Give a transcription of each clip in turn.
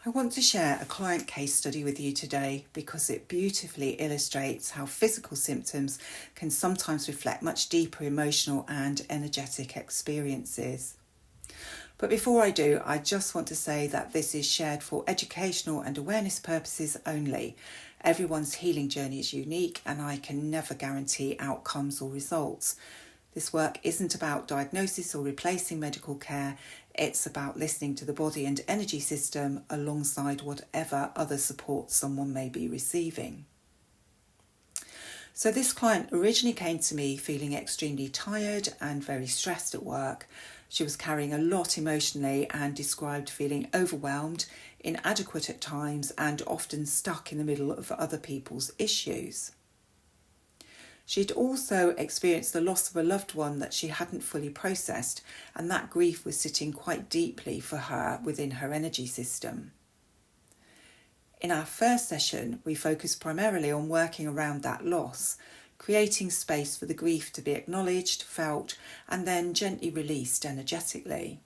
I want to share a client case study with you today because it beautifully illustrates how physical symptoms can sometimes reflect much deeper emotional and energetic experiences. But before I do, I just want to say that this is shared for educational and awareness purposes only. Everyone's healing journey is unique and I can never guarantee outcomes or results. This work isn't about diagnosis or replacing medical care. It's about listening to the body and energy system alongside whatever other support someone may be receiving. So this client originally came to me feeling extremely tired and very stressed at work. She was carrying a lot emotionally and described feeling overwhelmed, inadequate at times, and often stuck in the middle of other people's issues. She'd also experienced the loss of a loved one that she hadn't fully processed, and that grief was sitting quite deeply for her within her energy system. In our first session, we focused primarily on working around that loss, creating space for the grief to be acknowledged, felt, and then gently released energetically.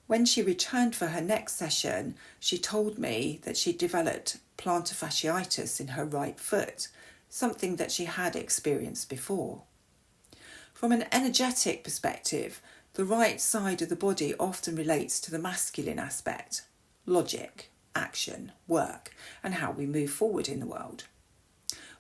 When she returned for her next session, she told me that she'd developed plantar fasciitis in her right foot, something that she had experienced before. From an energetic perspective, the right side of the body often relates to the masculine aspect, logic, action, work, and how we move forward in the world.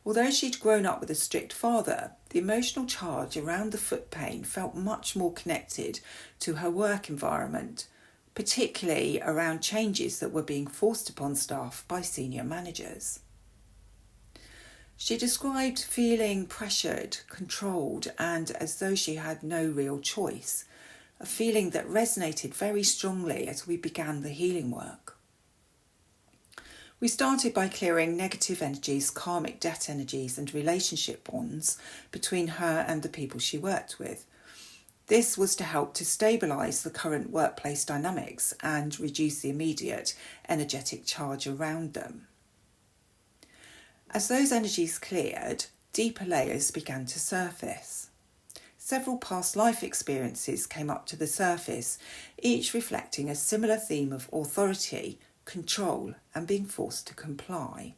Although she'd grown up with a strict father, the emotional charge around the foot pain felt much more connected to her work environment, particularly around changes that were being forced upon staff by senior managers. She described feeling pressured, controlled, and as though she had no real choice, a feeling that resonated very strongly as we began the healing work. We started by clearing negative energies, karmic debt energies, and relationship bonds between her and the people she worked with. This was to help to stabilise the current workplace dynamics and reduce the immediate energetic charge around them. As those energies cleared, deeper layers began to surface. Several past life experiences came up to the surface, each reflecting a similar theme of authority, control, and being forced to comply.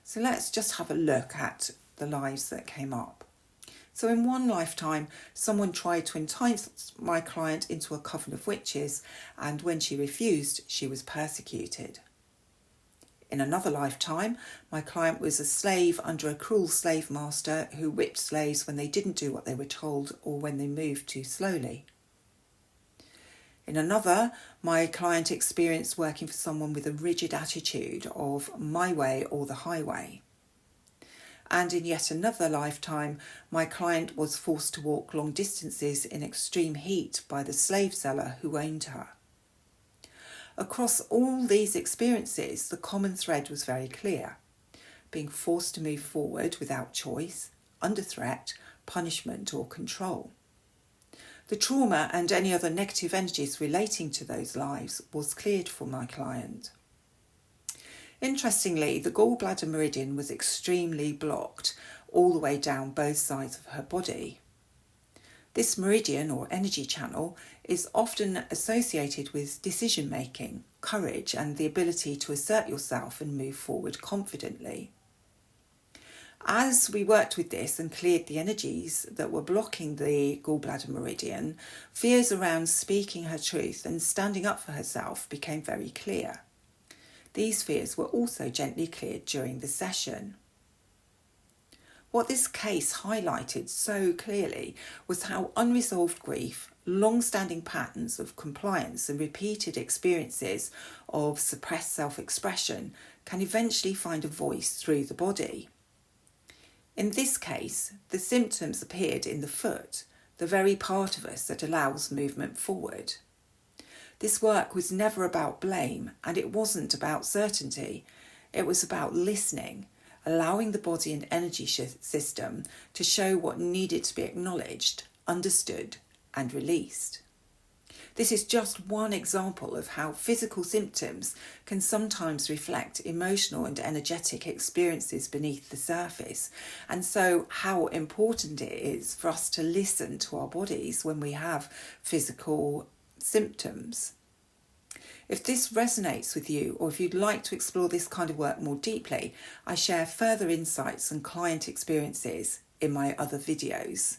So let's just have a look at the lives that came up. So in one lifetime, someone tried to entice my client into a coven of witches, and when she refused, she was persecuted. In another lifetime, my client was a slave under a cruel slave master who whipped slaves when they didn't do what they were told or when they moved too slowly. In another, my client experienced working for someone with a rigid attitude of my way or the highway. And in yet another lifetime, my client was forced to walk long distances in extreme heat by the slave seller who owned her. Across all these experiences, the common thread was very clear: being forced to move forward without choice, under threat, punishment, or control. The trauma and any other negative energies relating to those lives was cleared for my client. Interestingly, the gallbladder meridian was extremely blocked all the way down both sides of her body. This meridian or energy channel is often associated with decision making, courage, and the ability to assert yourself and move forward confidently. As we worked with this and cleared the energies that were blocking the gallbladder meridian, fears around speaking her truth and standing up for herself became very clear. These fears were also gently cleared during the session. What this case highlighted so clearly was how unresolved grief, long-standing patterns of compliance and repeated experiences of suppressed self-expression can eventually find a voice through the body. In this case, the symptoms appeared in the foot, the very part of us that allows movement forward. This work was never about blame, and it wasn't about certainty. It was about listening, allowing the body and energy system to show what needed to be acknowledged, understood, and released. This is just one example of how physical symptoms can sometimes reflect emotional and energetic experiences beneath the surface, and so how important it is for us to listen to our bodies when we have physical symptoms. If this resonates with you, or if you'd like to explore this kind of work more deeply, I share further insights and client experiences in my other videos.